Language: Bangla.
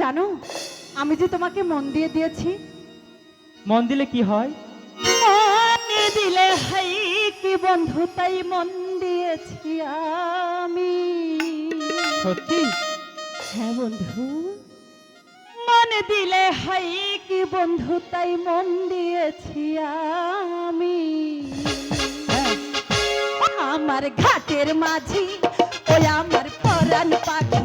জানো আমি যে তোমাকে মন দিয়ে দিয়েছি। মন দিলে কি হয়? মন দিলে হাই কি বন্ধু, তাই মন দিয়েছি আমি। সত্যি? হ্যাঁ বন্ধু, মন দিলে হাই কি বন্ধু, তাই মন দিয়েছি আমি। হ্যাঁ। আমার ঘাটের মাঝি ওই আমার পরাণ পাখি,